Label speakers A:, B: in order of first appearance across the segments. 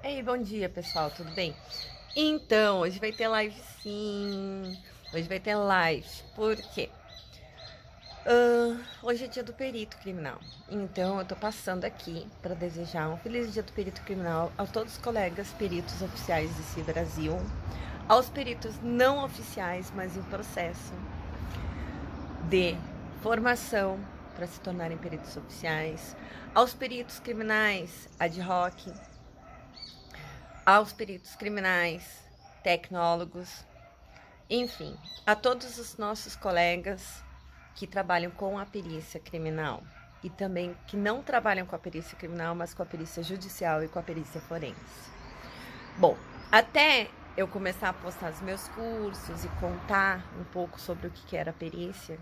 A: Ei, bom dia, pessoal, tudo bem? Então, hoje vai ter live sim. Hoje vai ter live. Por quê? Hoje é dia do perito criminal. Então, eu tô passando aqui para desejar um feliz dia do perito criminal a todos os colegas peritos oficiais desse Brasil, aos peritos não oficiais, mas em processo de formação para se tornarem peritos oficiais, aos peritos criminais ad hoc, aos peritos criminais, tecnólogos, enfim, a todos os nossos colegas que trabalham com a perícia criminal e também que não trabalham com a perícia criminal, mas com a perícia judicial e com a perícia forense. Bom, até eu começar a postar os meus cursos e contar um pouco sobre o que era a perícia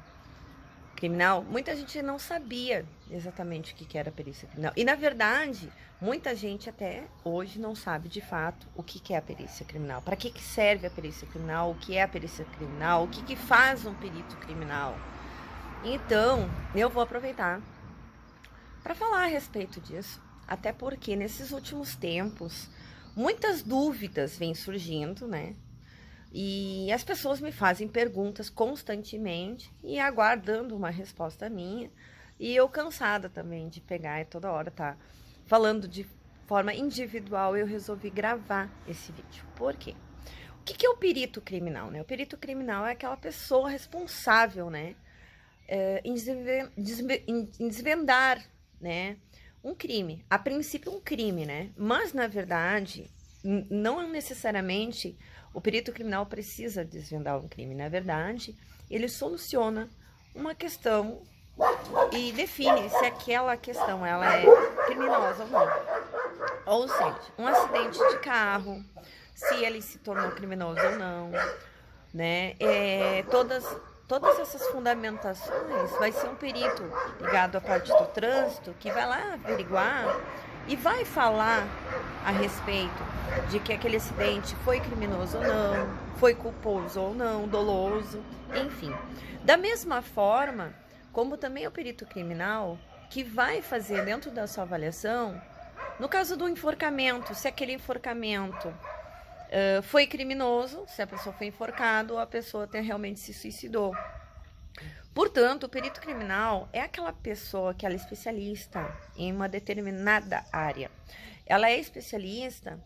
A: criminal, muita gente não sabia exatamente o que era perícia criminal. E, na verdade, muita gente até hoje não sabe, de fato, o que é a perícia criminal. Para que serve a perícia criminal, o que é a perícia criminal, o que faz um perito criminal. Então, eu vou aproveitar para falar a respeito disso. Até porque, nesses últimos tempos, muitas dúvidas vêm surgindo, né? E as pessoas me fazem perguntas constantemente e aguardando uma resposta minha. E eu cansada também de pegar e toda hora tá falando de forma individual, eu resolvi gravar esse vídeo. Por quê? O que é o perito criminal, né? O perito criminal é aquela pessoa responsável, né? Em desvendar, né? Um crime. A princípio, um crime, né? Mas, na verdade, não necessariamente o perito criminal precisa desvendar um crime. Na verdade, ele soluciona uma questão e define se aquela questão ela é criminosa ou não. Ou seja, um acidente de carro, se ele se tornou criminoso ou não, né? Todas essas fundamentações vai ser um perito ligado à parte do trânsito que vai lá averiguar e vai falar a respeito de que aquele acidente foi criminoso ou não, foi culposo ou não, doloso, enfim. Da mesma forma, como também é o perito criminal que vai fazer dentro da sua avaliação, no caso do enforcamento, se aquele enforcamento foi criminoso, se a pessoa foi enforcada ou a pessoa realmente se suicidou. Portanto, o perito criminal é aquela pessoa que ela é especialista em uma determinada área. Ela é especialista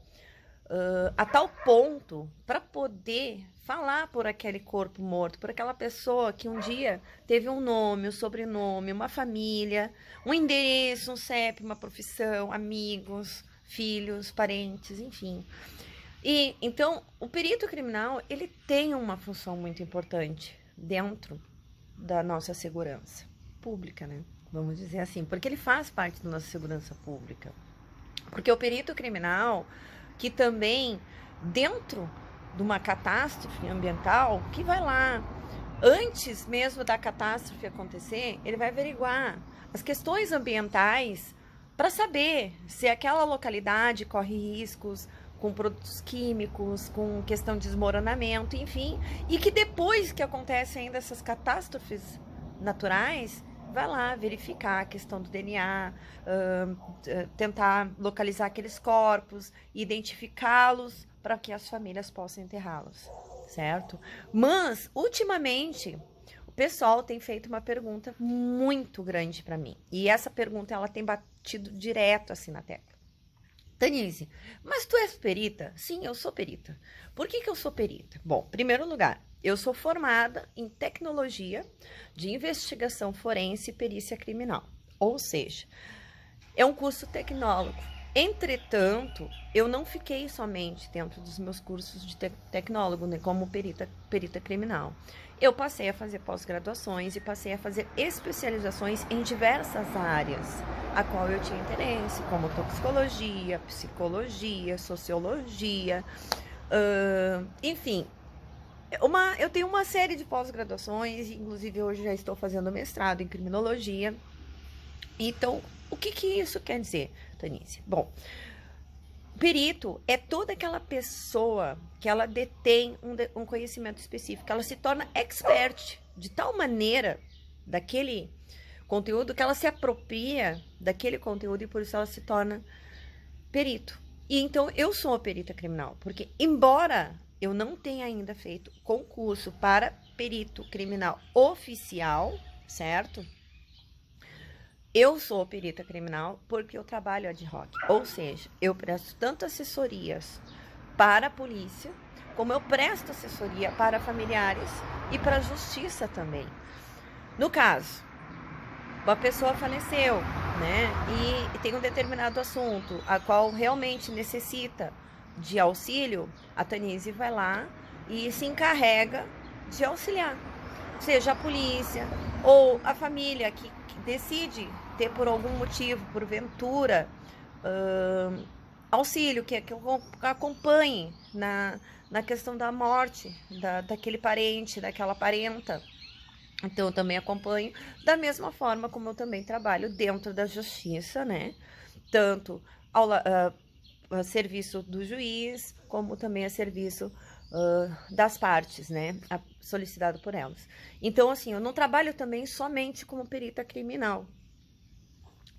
A: a tal ponto para poder falar por aquele corpo morto, por aquela pessoa que um dia teve um nome, um sobrenome, uma família, um endereço, um CEP, uma profissão, amigos, filhos, parentes, enfim. E então o perito criminal ele tem uma função muito importante dentro da nossa segurança pública, né? Vamos dizer assim, porque ele faz parte da nossa segurança pública. Porque o perito criminal, que também dentro de uma catástrofe ambiental, que vai lá, antes mesmo da catástrofe acontecer, ele vai averiguar as questões ambientais para saber se aquela localidade corre riscos com produtos químicos, com questão de desmoronamento, enfim, e que depois que acontecem ainda essas catástrofes naturais, vai lá verificar a questão do DNA, tentar localizar aqueles corpos, identificá-los para que as famílias possam enterrá-los, certo? Mas, ultimamente, o pessoal tem feito uma pergunta muito grande para mim, e essa pergunta ela tem batido direto assim na tecla. Tanise, mas tu és perita? Sim, eu sou perita. Por que eu sou perita? Bom, em primeiro lugar, eu sou formada em tecnologia de investigação forense e perícia criminal. Ou seja, é um curso tecnólogo. Entretanto, eu não fiquei somente dentro dos meus cursos de tecnólogo, né, como perita criminal. Eu passei a fazer pós-graduações e passei a fazer especializações em diversas áreas, a qual eu tinha interesse, como toxicologia, psicologia, sociologia, enfim. Eu tenho uma série de pós-graduações, inclusive hoje já estou fazendo mestrado em criminologia. Então, o que isso quer dizer, Tanícia? Bom, perito é toda aquela pessoa que ela detém um conhecimento específico, ela se torna expert de tal maneira daquele conteúdo que ela se apropria daquele conteúdo e por isso ela se torna perito. E então eu sou perita criminal, porque embora eu não tenha ainda feito concurso para perito criminal oficial, certo? Eu sou perita criminal porque eu trabalho ad hoc, ou seja, eu presto tanto assessorias para a polícia, como eu presto assessoria para familiares e para a justiça também. No caso, uma pessoa faleceu, né? E tem um determinado assunto a qual realmente necessita de auxílio, a Tanise vai lá e se encarrega de auxiliar. Seja a polícia ou a família que decide ter por algum motivo, porventura, auxílio, que acompanhe na questão da morte daquele parente, daquela parenta. Então, eu também acompanho da mesma forma como eu também trabalho dentro da justiça, né? Tanto a serviço do juiz, como também a serviço das partes, né? Solicitado por elas. Então, assim, eu não trabalho também somente como perita criminal.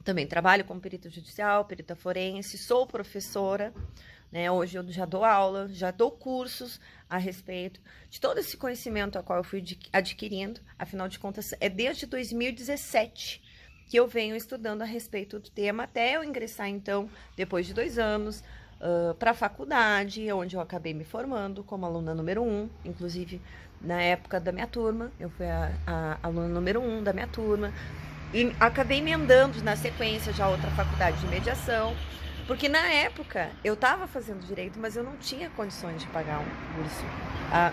A: Também trabalho como perita judicial, perita forense, sou professora, né? Hoje eu já dou aula, já dou cursos a respeito de todo esse conhecimento a qual eu fui adquirindo. Afinal de contas, é desde 2017 que eu venho estudando a respeito do tema, até eu ingressar, então, depois de 2 anos, para a faculdade, onde eu acabei me formando como aluna número 1, inclusive na época da minha turma, eu fui a aluna número 1 da minha turma, e acabei emendando na sequência já outra faculdade de mediação, porque na época eu estava fazendo direito, mas eu não tinha condições de pagar um curso,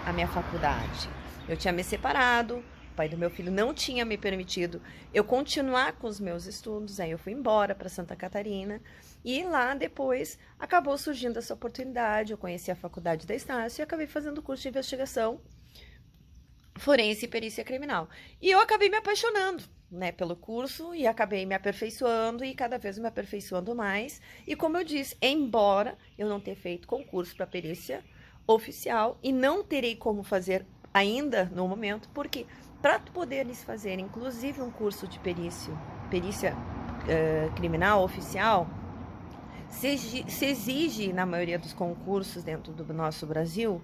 A: a minha faculdade. Eu tinha me separado, o pai do meu filho não tinha me permitido eu continuar com os meus estudos, aí eu fui embora para Santa Catarina, e lá depois acabou surgindo essa oportunidade, eu conheci a faculdade da Estácio e acabei fazendo o curso de investigação forense e perícia criminal. E eu acabei me apaixonando, né, pelo curso, e acabei me aperfeiçoando e cada vez me aperfeiçoando mais. E como eu disse, embora eu não tenha feito concurso para perícia oficial e não terei como fazer ainda no momento, porque para poderes fazer inclusive um curso de perícia criminal oficial, se exige na maioria dos concursos dentro do nosso Brasil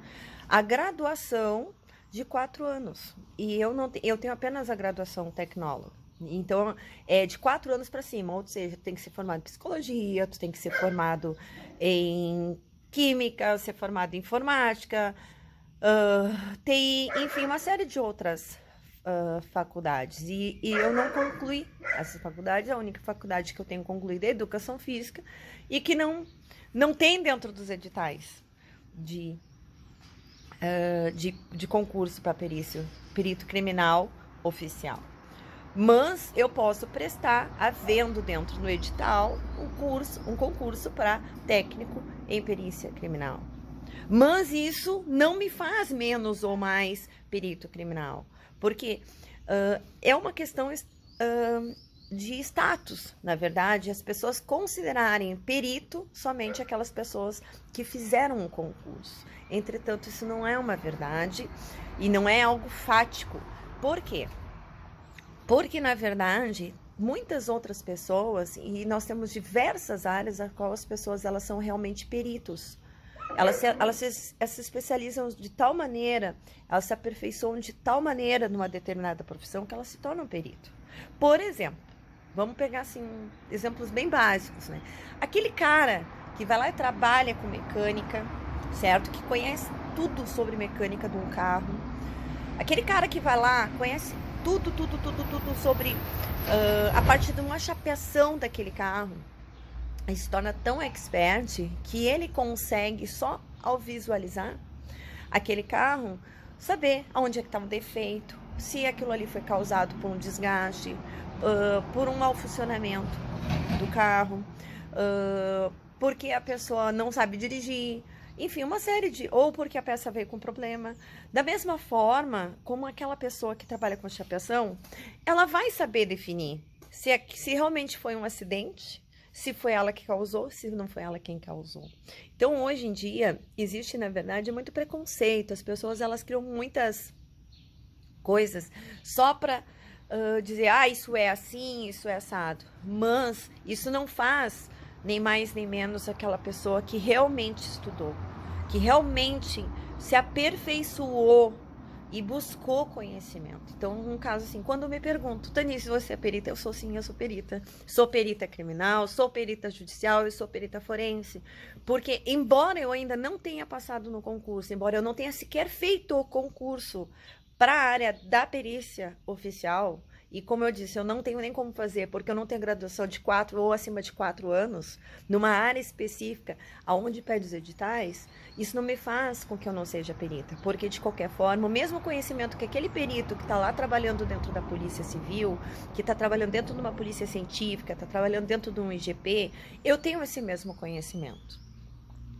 A: a graduação de 4 anos. E eu tenho apenas a graduação tecnóloga. Então, é de 4 anos para cima, ou seja, tem que ser formado em psicologia, tu tem que ser formado em química, ser formado em informática, TI, enfim, uma série de outras faculdades. E eu não concluí essas faculdades, a única faculdade que eu tenho concluído é Educação Física, e que não tem dentro dos editais de concurso para perito criminal oficial. Mas eu posso prestar, havendo dentro do edital, um concurso para técnico em perícia criminal. Mas isso não me faz menos ou mais perito criminal, porque é uma questão de status, na verdade, as pessoas considerarem perito somente aquelas pessoas que fizeram um concurso. Entretanto, isso não é uma verdade e não é algo fático. Por quê? Porque, na verdade, muitas outras pessoas, e nós temos diversas áreas a qual as pessoas elas são realmente peritos. Elas se especializam de tal maneira, elas se aperfeiçoam de tal maneira numa determinada profissão que elas se tornam perito. Por exemplo, vamos pegar assim exemplos bem básicos, né? Aquele cara que vai lá e trabalha com mecânica, certo? Que conhece tudo sobre mecânica de um carro. Aquele cara que vai lá, conhece tudo sobre a parte de uma chapeação daquele carro. Ele se torna tão expert que ele consegue, só ao visualizar aquele carro, saber aonde é que está um defeito, se aquilo ali foi causado por um desgaste, por um mau funcionamento do carro, porque a pessoa não sabe dirigir, enfim, uma série de... ou porque a peça veio com problema. Da mesma forma, como aquela pessoa que trabalha com chapeação, ela vai saber definir se realmente foi um acidente, se foi ela que causou, se não foi ela quem causou. Então, hoje em dia, existe, na verdade, muito preconceito. As pessoas, elas criam muitas coisas só para dizer, isso é assim, isso é assado. Mas isso não faz nem mais nem menos aquela pessoa que realmente estudou, que realmente se aperfeiçoou e buscou conhecimento. Então, um caso assim, quando eu me pergunto, Tanice, você é perita? Eu sou sim, eu sou perita. Sou perita criminal, sou perita judicial, eu sou perita forense. Porque, embora eu ainda não tenha passado no concurso, embora eu não tenha sequer feito o concurso para a área da perícia oficial, e como eu disse, eu não tenho nem como fazer, porque eu não tenho graduação de 4 ou acima de 4 anos, numa área específica, aonde pede os editais, isso não me faz com que eu não seja perita, porque de qualquer forma, o mesmo conhecimento que aquele perito que está lá trabalhando dentro da Polícia Civil, que está trabalhando dentro de uma polícia científica, está trabalhando dentro de um IGP, eu tenho esse mesmo conhecimento.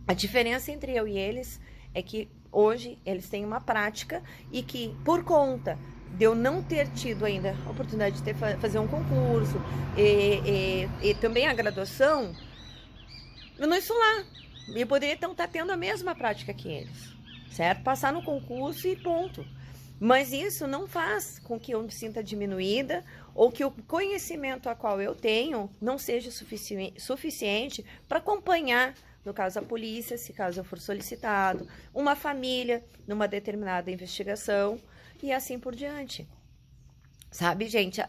A: A diferença entre eu e eles é que hoje eles têm uma prática e que, por conta de eu não ter tido ainda a oportunidade de fazer um concurso e também a graduação, eu não estou lá. Eu poderia então estar tendo a mesma prática que eles, certo? Passar no concurso e ponto. Mas isso não faz com que eu me sinta diminuída ou que o conhecimento a qual eu tenho não seja suficiente para acompanhar, no caso a polícia, se caso eu for solicitado, uma família numa determinada investigação e assim por diante. Sabe, gente,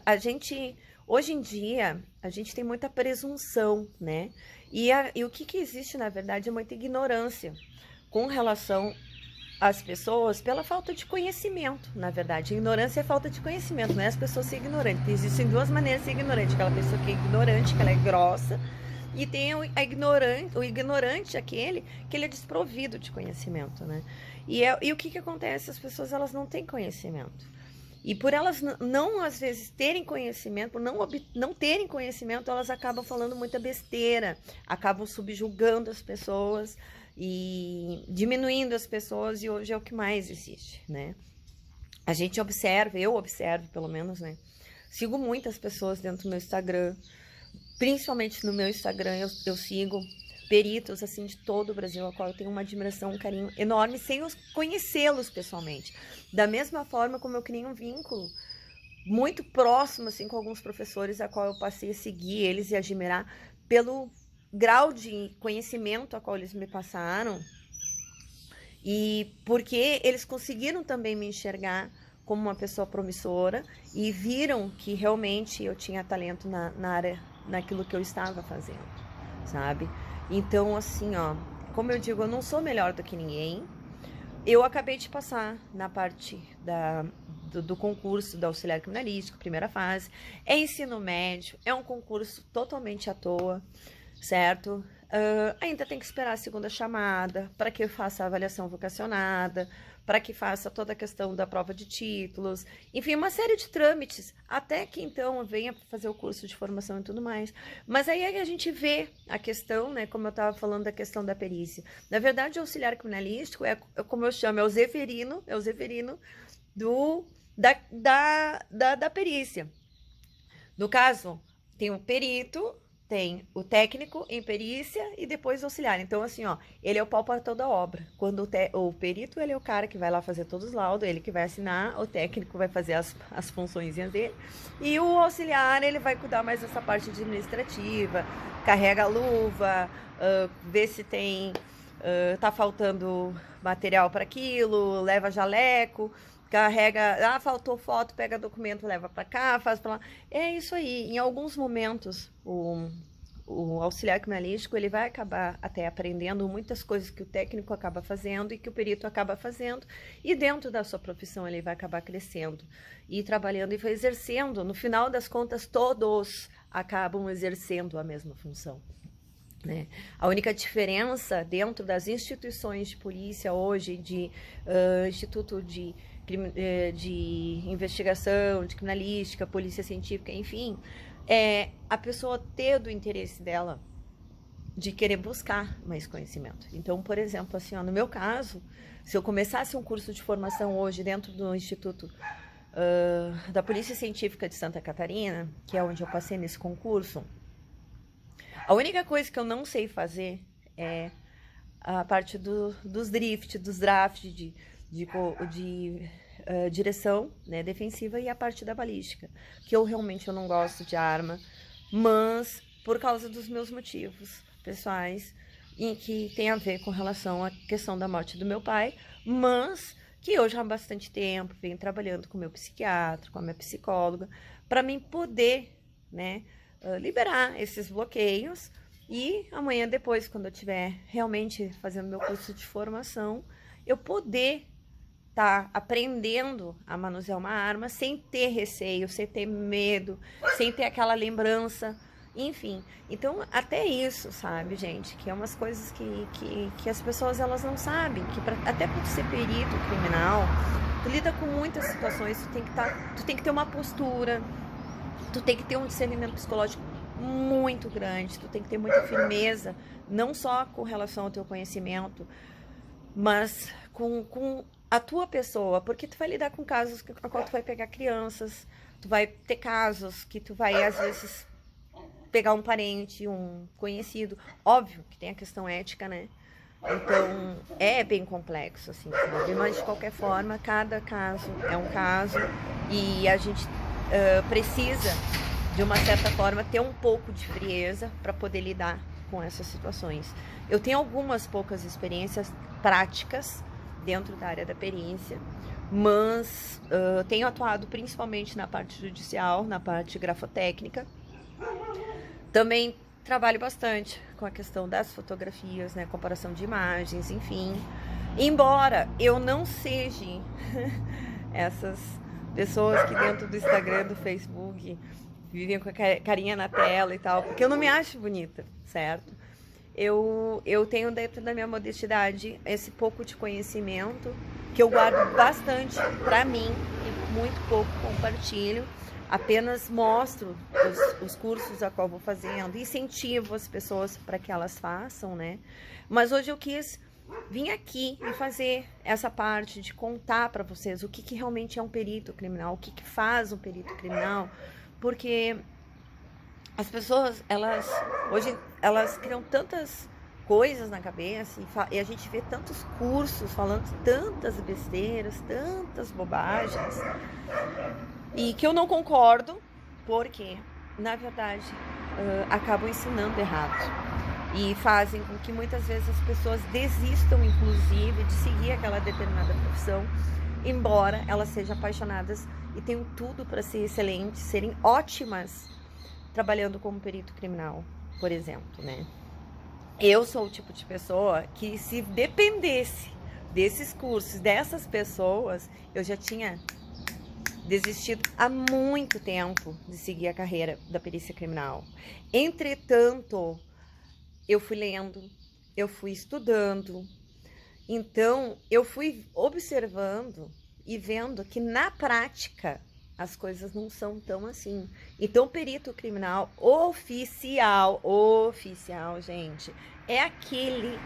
A: hoje em dia, a gente tem muita presunção, né? E o que existe, na verdade, é muita ignorância com relação às pessoas pela falta de conhecimento, na verdade. Ignorância é falta de conhecimento, não é as pessoas serem ignorantes. Existem duas maneiras de ser ignorante. Aquela pessoa que é ignorante, que ela é grossa, e tem o ignorante, aquele que ele é desprovido de conhecimento, né? E o que acontece? As pessoas, elas não têm conhecimento. E por elas não, às vezes, terem conhecimento, por não terem conhecimento, elas acabam falando muita besteira, acabam subjugando as pessoas e diminuindo as pessoas, e hoje é o que mais existe, né? A gente observa, eu observo pelo menos, né? Sigo muitas pessoas dentro do meu Instagram, principalmente no meu Instagram eu sigo peritos, assim, de todo o Brasil, a qual eu tenho uma admiração, um carinho enorme, sem conhecê-los pessoalmente. Da mesma forma como eu criei um vínculo muito próximo, assim, com alguns professores, a qual eu passei a seguir eles e admirar pelo grau de conhecimento a qual eles me passaram e porque eles conseguiram também me enxergar como uma pessoa promissora e viram que realmente eu tinha talento na área, naquilo que eu estava fazendo, sabe? Então, assim, ó, como eu digo, eu não sou melhor do que ninguém. Eu acabei de passar na parte do concurso da auxiliar criminalístico, primeira fase. É ensino médio, é um concurso totalmente à toa, certo? Ainda tem que esperar a segunda chamada para que eu faça a avaliação vocacionada, para que faça toda a questão da prova de títulos, enfim, uma série de trâmites, até que então venha fazer o curso de formação e tudo mais. Mas aí a gente vê a questão, né, como eu estava falando da questão da perícia. Na verdade, o auxiliar criminalístico como eu chamo, é o Zeferino da perícia. No caso, tem o perito, tem o técnico em perícia e depois o auxiliar. Então, assim, ó, ele é o pau para toda obra. Quando o perito, ele é o cara que vai lá fazer todos os laudos, ele que vai assinar, o técnico vai fazer as funções dele, e o auxiliar, ele vai cuidar mais dessa parte administrativa, carrega a luva, vê se tem, tá faltando material para aquilo, leva jaleco, carrega, faltou foto, pega documento, leva para cá, faz para lá. É isso aí. Em alguns momentos, o auxiliar criminalístico, ele vai acabar até aprendendo muitas coisas que o técnico acaba fazendo e que o perito acaba fazendo, e dentro da sua profissão ele vai acabar crescendo e trabalhando e exercendo. No final das contas, todos acabam exercendo a mesma função, né? A única diferença dentro das instituições de polícia hoje, de instituto de investigação, de criminalística, polícia científica, enfim, é a pessoa ter do interesse dela de querer buscar mais conhecimento. Então, por exemplo, assim, ó, no meu caso, se eu começasse um curso de formação hoje dentro do Instituto da Polícia Científica de Santa Catarina, que é onde eu passei nesse concurso, a única coisa que eu não sei fazer é a parte dos drafts, de direção, né, defensiva, e a parte da balística, que eu realmente não gosto de arma, mas por causa dos meus motivos pessoais, em que tem a ver com relação à questão da morte do meu pai, mas que eu já há bastante tempo venho trabalhando com o meu psiquiatra, com a minha psicóloga, para mim poder, né, liberar esses bloqueios. E amanhã depois, quando eu estiver realmente fazendo meu curso de formação, eu poder estar aprendendo a manusear uma arma sem ter receio, sem ter medo, sem ter aquela lembrança, enfim. Então, até isso, sabe, gente, que é umas coisas que as pessoas elas não sabem, que até por ser perito criminal, tu lida com muitas situações, tu tem que ter uma postura, tu tem que ter um discernimento psicológico muito grande, tu tem que ter muita firmeza, não só com relação ao teu conhecimento, mas com a tua pessoa, porque tu vai lidar com casos a qual tu vai pegar crianças, tu vai ter casos que tu vai, às vezes, pegar um parente, um conhecido. Óbvio que tem a questão ética, né? Então, é bem complexo, assim, sabe? Mas, de qualquer forma, cada caso é um caso e a gente precisa, de uma certa forma, ter um pouco de frieza para poder lidar com essas situações. Eu tenho algumas poucas experiências práticas dentro da área da perícia, mas tenho atuado principalmente na parte judicial, na parte grafotécnica. Também trabalho bastante com a questão das fotografias, né, comparação de imagens, enfim. Embora eu não seja essas pessoas que dentro do Instagram, do Facebook, vivem com a carinha na tela e tal, porque eu não me acho bonita, certo? Eu tenho dentro da minha modestidade esse pouco de conhecimento que eu guardo bastante para mim e muito pouco compartilho. Apenas mostro os cursos a qual vou fazendo, incentivo as pessoas para que elas façam, né? Mas hoje eu quis vir aqui e fazer essa parte de contar para vocês o que realmente é um perito criminal, o que faz um perito criminal, porque as pessoas, hoje elas criam tantas coisas na cabeça e a gente vê tantos cursos falando tantas besteiras, tantas bobagens, e que eu não concordo, porque, na verdade, acabam ensinando errado. E fazem com que muitas vezes as pessoas desistam, inclusive, de seguir aquela determinada profissão, embora elas sejam apaixonadas e tenham tudo para ser excelentes, serem ótimas trabalhando como perito criminal, por exemplo, né? Eu sou o tipo de pessoa que, se dependesse desses cursos, dessas pessoas, eu já tinha desistido há muito tempo de seguir a carreira da perícia criminal. Entretanto, eu fui lendo, eu fui estudando, então eu fui observando e vendo que na prática as coisas não são tão assim. Então, o perito criminal oficial, gente, é aquele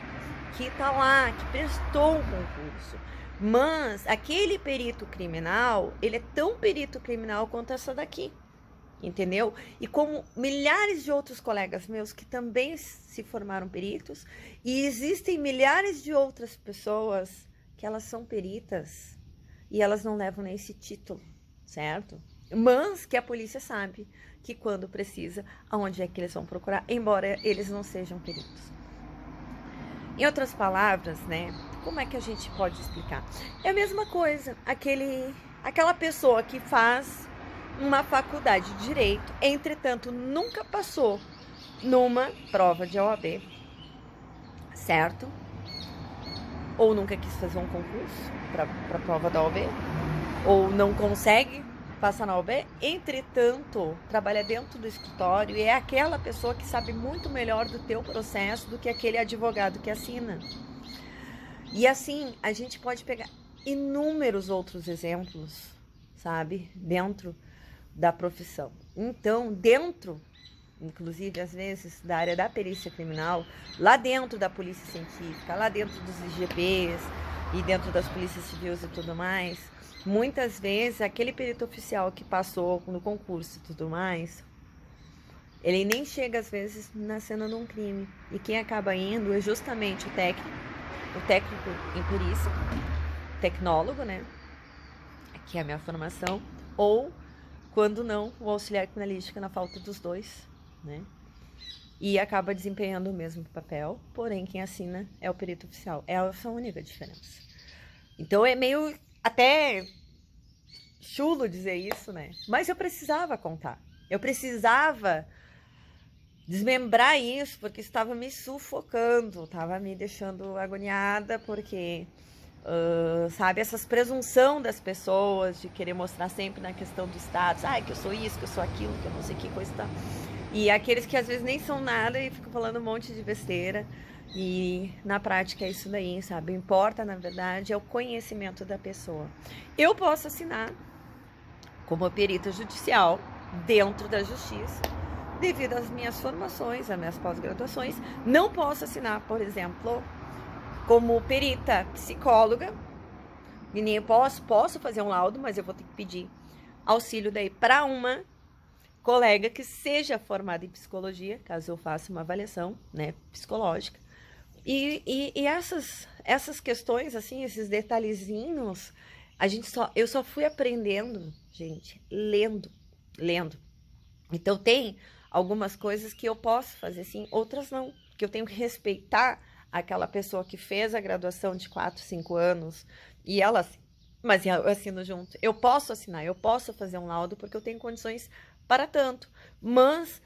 A: que tá lá, que prestou um concurso. Mas aquele perito criminal, ele é tão perito criminal quanto essa daqui, entendeu? E como milhares de outros colegas meus que também se formaram peritos, e existem milhares de outras pessoas que elas são peritas e elas não levam nem esse título, certo? Mas que a polícia sabe que quando precisa, aonde é que eles vão procurar, embora eles não sejam peritos. Em outras palavras, né? Como é que a gente pode explicar? É a mesma coisa, aquela pessoa que faz uma faculdade de Direito, entretanto, nunca passou numa prova de OAB, certo? Ou nunca quis fazer um concurso para prova da OAB, ou não consegue passar na OAB, entretanto, trabalha dentro do escritório e é aquela pessoa que sabe muito melhor do teu processo do que aquele advogado que assina. E assim, a gente pode pegar inúmeros outros exemplos, sabe, dentro da profissão. Então, dentro, inclusive, às vezes, da área da perícia criminal, lá dentro da polícia científica, lá dentro dos IGPs e dentro das polícias civis e tudo mais, muitas vezes, aquele perito oficial que passou no concurso e tudo mais, ele nem chega, às vezes, na cena de um crime. E quem acaba indo é justamente o técnico em perícia, tecnólogo, né, que é a minha formação, ou, quando não, o auxiliar criminalística na falta dos dois, né. e acaba desempenhando o mesmo papel, porém quem assina é o perito oficial. Essa é a única diferença. Então é meio até chulo dizer isso, né? Mas eu precisava contar. Eu precisava desmembrar isso, porque estava me sufocando, estava me deixando agoniada, porque, sabe, essas presunção das pessoas de querer mostrar sempre na questão do status, que eu sou isso, que eu sou aquilo, que eu não sei que coisa e tal. E aqueles que às vezes nem são nada e ficam falando um monte de besteira. E na prática é isso daí, sabe? O que importa, na verdade, é o conhecimento da pessoa. Eu posso assinar como perita judicial dentro da justiça, devido às minhas formações, às minhas pós-graduações. Não posso assinar, por exemplo, como perita psicóloga. E nem posso fazer um laudo, mas eu vou ter que pedir auxílio daí para uma colega que seja formada em psicologia, caso eu faça uma avaliação, né, psicológica. E essas questões, assim, esses detalhezinhos, eu só fui aprendendo, gente, lendo. Então tem algumas coisas que eu posso fazer sim, outras não, que eu tenho que respeitar aquela pessoa que fez a graduação de 4, 5 anos e mas eu assino junto. Eu posso assinar, eu posso fazer um laudo porque eu tenho condições para tanto, mas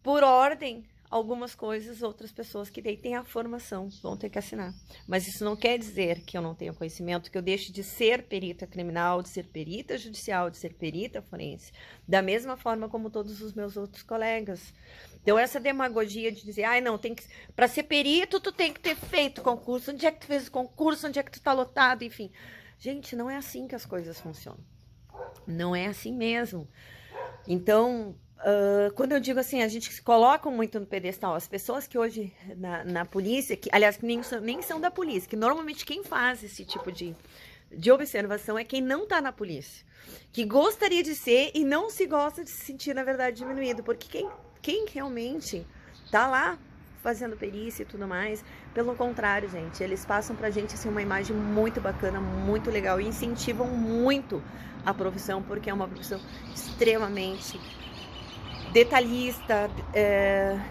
A: por ordem, algumas coisas, outras pessoas que daí têm a formação vão ter que assinar. Mas isso não quer dizer que eu não tenha conhecimento, que eu deixe de ser perita criminal, de ser perita judicial, de ser perita forense, da mesma forma como todos os meus outros colegas. Então, essa demagogia de dizer, não, tem que, para ser perito, tu tem que ter feito concurso, onde é que tu fez o concurso, onde é que tu tá lotado, enfim. Gente, não é assim que as coisas funcionam. Não é assim mesmo. Então, quando eu digo assim, a gente se coloca muito no pedestal, as pessoas que hoje na polícia, que, aliás, que nem são da polícia, que normalmente quem faz esse tipo de observação é quem não está na polícia, que gostaria de ser e não se gosta de se sentir, na verdade, diminuído, porque quem realmente está lá fazendo perícia e tudo mais, pelo contrário, gente, eles passam pra gente assim, uma imagem muito bacana, muito legal e incentivam muito a profissão, porque é uma profissão extremamente detalhista,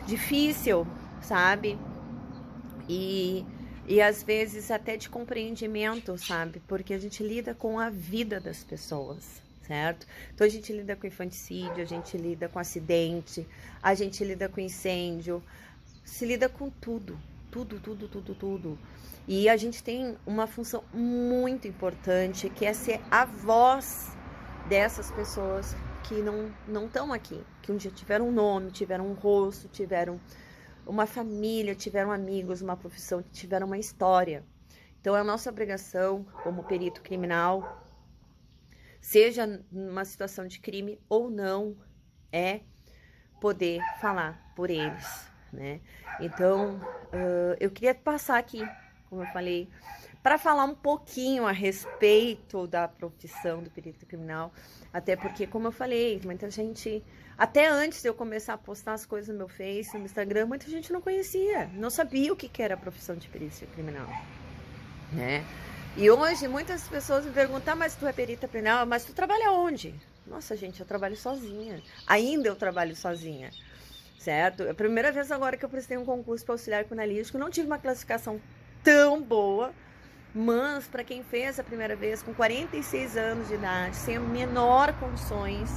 A: difícil, sabe? E às vezes até de compreendimento, sabe? Porque a gente lida com a vida das pessoas, certo? Então a gente lida com infanticídio, a gente lida com acidente, a gente lida com incêndio, se lida com tudo. E a gente tem uma função muito importante, que é ser a voz dessas pessoas que não estão aqui, que um dia tiveram um nome, tiveram um rosto, tiveram uma família, tiveram amigos, uma profissão, tiveram uma história. Então é a nossa obrigação como perito criminal, seja numa situação de crime ou não, é poder falar por eles, né? Então, eu queria passar aqui, como eu falei, para falar um pouquinho a respeito da profissão do perito criminal, até porque, como eu falei, muita gente, até antes de eu começar a postar as coisas no meu Face, no Instagram, muita gente não conhecia, não sabia o que era a profissão de perícia criminal, né? E hoje muitas pessoas me perguntam, mas tu é perita criminal, mas tu trabalha onde? Nossa, gente, eu trabalho sozinha, ainda eu trabalho sozinha. Certo? É a primeira vez agora que eu prestei um concurso para auxiliar criminalístico, não tive uma classificação tão boa, mas para quem fez a primeira vez, com 46 anos de idade, sem a menor condições,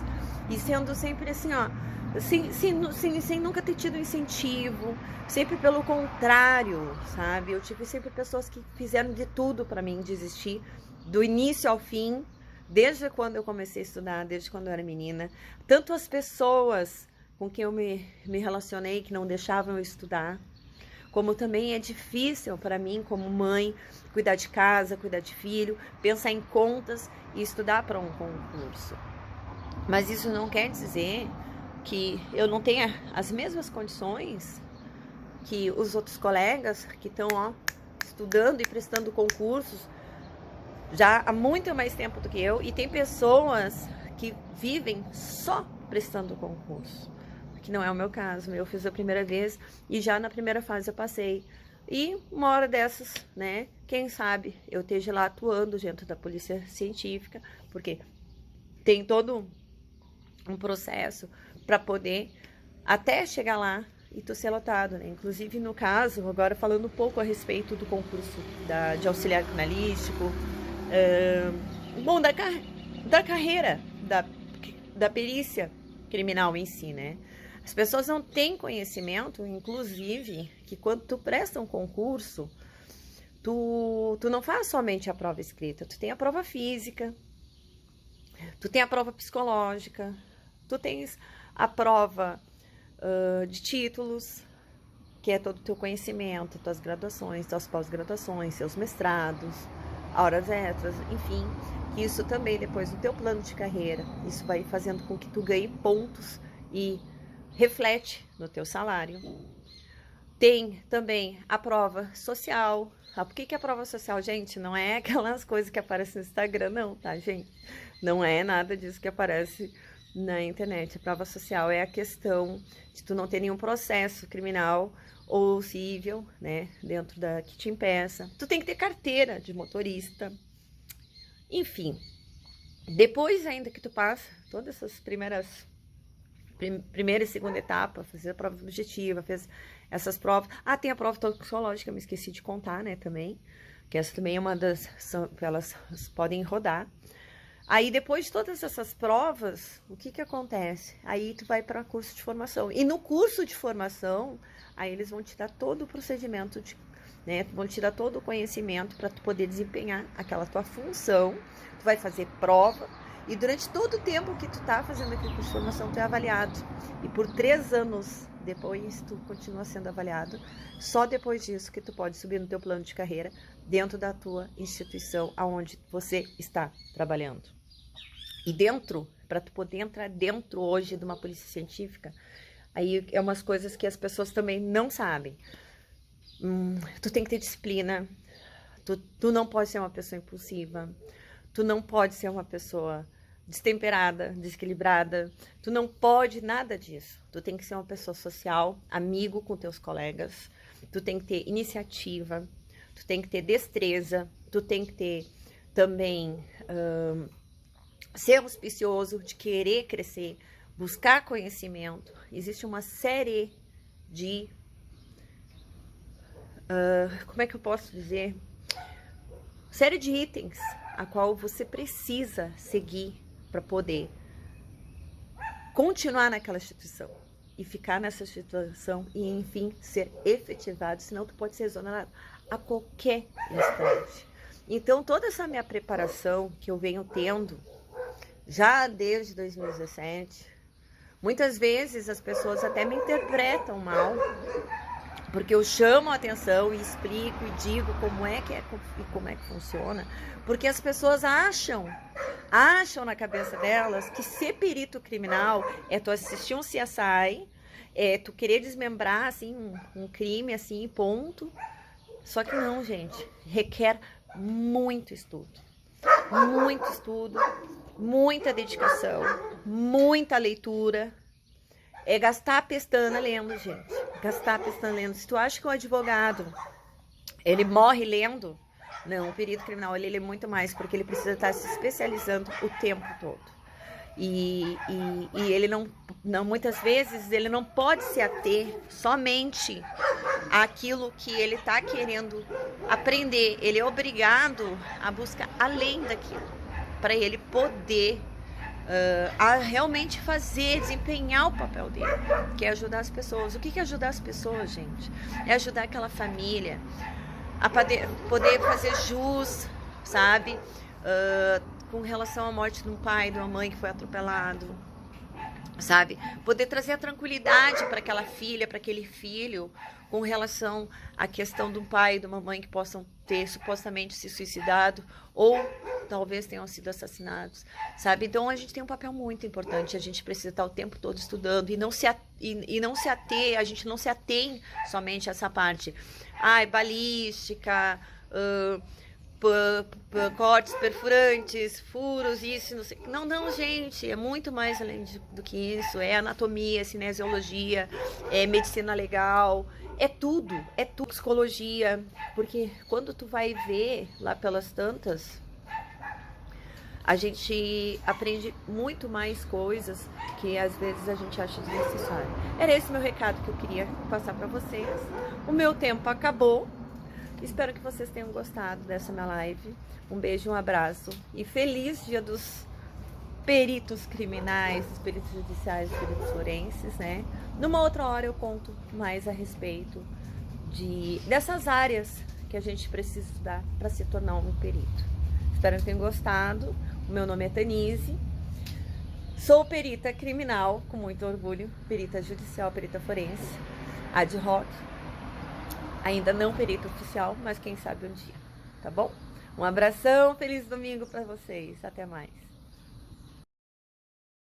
A: e sendo sempre assim, ó, sem nunca ter tido incentivo, sempre pelo contrário, sabe? Eu tive sempre pessoas que fizeram de tudo para mim desistir, do início ao fim, desde quando eu comecei a estudar, desde quando eu era menina, tanto as pessoas com quem eu me relacionei, que não deixavam eu estudar, como também é difícil para mim, como mãe, cuidar de casa, cuidar de filho, pensar em contas e estudar para um concurso. Mas isso não quer dizer que eu não tenha as mesmas condições que os outros colegas que estão estudando e prestando concursos já há muito mais tempo do que eu, e tem pessoas que vivem só prestando concurso, que não é o meu caso. Eu fiz a primeira vez e já na primeira fase eu passei. E uma hora dessas, né, quem sabe eu esteja lá atuando dentro da polícia científica, porque tem todo um processo para poder até chegar lá e tu ser lotado, né? Inclusive, no caso, agora falando um pouco a respeito do concurso de auxiliar criminalístico, bom, da carreira da perícia criminal em si, né? As pessoas não têm conhecimento, inclusive, que quando tu presta um concurso, tu não faz somente a prova escrita, tu tem a prova física, tu tem a prova psicológica, tu tens a prova de títulos, que é todo o teu conhecimento, tuas graduações, tuas pós-graduações, seus mestrados, horas extras, enfim, que isso também depois do teu plano de carreira, isso vai fazendo com que tu ganhe pontos e reflete no teu salário. Tem também a prova social. Por que a prova social, gente? Não é aquelas coisas que aparecem no Instagram, não, tá, gente? Não é nada disso que aparece na internet. A prova social é a questão de tu não ter nenhum processo criminal ou civil, né, dentro da que te impeça. Tu tem que ter carteira de motorista. Enfim, depois ainda que tu passa todas essas primeira e segunda etapa, fazer a prova objetiva, fez essas provas. Tem a prova toxicológica, me esqueci de contar, né, também, que essa também é uma das, elas podem rodar. Aí, depois de todas essas provas, o que acontece? Aí, tu vai para curso de formação. E no curso de formação, aí eles vão te dar todo o procedimento, né? Vão te dar todo o conhecimento para tu poder desempenhar aquela tua função. Tu vai fazer prova. E durante todo o tempo que tu tá fazendo aquele curso de formação, tu é avaliado. E por 3 anos depois, tu continua sendo avaliado. Só depois disso que tu pode subir no teu plano de carreira dentro da tua instituição aonde você está trabalhando. E dentro, para tu poder entrar dentro hoje de uma polícia científica, aí é umas coisas que as pessoas também não sabem. Tu tem que ter disciplina, tu não pode ser uma pessoa impulsiva, tu não pode ser uma pessoa destemperada, desequilibrada, tu não pode nada disso. Tu tem que ser uma pessoa social, amigo com teus colegas, tu tem que ter iniciativa, tu tem que ter destreza, tu tem que ter também ser auspicioso, de querer crescer, buscar conhecimento. Existe uma série de como é que eu posso dizer? Série de itens a qual você precisa seguir para poder continuar naquela instituição e ficar nessa instituição e, enfim, ser efetivado, senão tu pode ser exonerado a qualquer instante. Então, toda essa minha preparação que eu venho tendo já desde 2017, muitas vezes as pessoas até me interpretam mal, porque eu chamo a atenção e explico e digo como é que funciona, porque as pessoas acham na cabeça delas que ser perito criminal é tu assistir um CSI, é tu querer desmembrar assim um crime assim, ponto. Só que não, gente, requer muito estudo, muita dedicação, muita leitura. É gastar a pestana lendo, gente. Gastar a pestana lendo. Se tu acha que o advogado, ele morre lendo, não, o perito criminal, ele lê muito mais, porque ele precisa estar se especializando o tempo todo. E ele não, muitas vezes, ele não pode se ater somente àquilo que ele está querendo aprender. Ele é obrigado a buscar além daquilo, para ele poder a realmente desempenhar o papel dele, que é ajudar as pessoas. O que é ajudar as pessoas, gente? É ajudar aquela família a poder fazer jus, sabe? Com relação à morte de um pai, de uma mãe que foi atropelado, sabe? Poder trazer a tranquilidade para aquela filha, para aquele filho, com relação à questão de um pai e de uma mãe que possam ter supostamente se suicidado ou talvez tenham sido assassinados, sabe? Então a gente tem um papel muito importante, a gente precisa estar o tempo todo estudando e não se ater, a gente não se atém somente a essa parte. Balística, cortes perfurantes, furos, isso, não sei. Não, gente, é muito mais além do que isso. É anatomia, cinesiologia, é medicina legal, é tudo, psicologia, porque quando tu vai ver lá pelas tantas, a gente aprende muito mais coisas que às vezes a gente acha desnecessário. Era esse meu recado que eu queria passar para vocês. O meu tempo acabou. Espero que vocês tenham gostado dessa minha live. Um beijo, um abraço e feliz Dia dos peritos criminais, dos peritos judiciais, dos peritos forenses, né? Numa outra hora eu conto mais a respeito dessas áreas que a gente precisa estudar para se tornar um perito. Espero que tenham gostado. O meu nome é Tanise. Sou perita criminal, com muito orgulho, perita judicial, perita forense, ad hoc. Ainda não perita oficial, mas quem sabe um dia, tá bom? Um abração, feliz domingo para vocês. Até mais.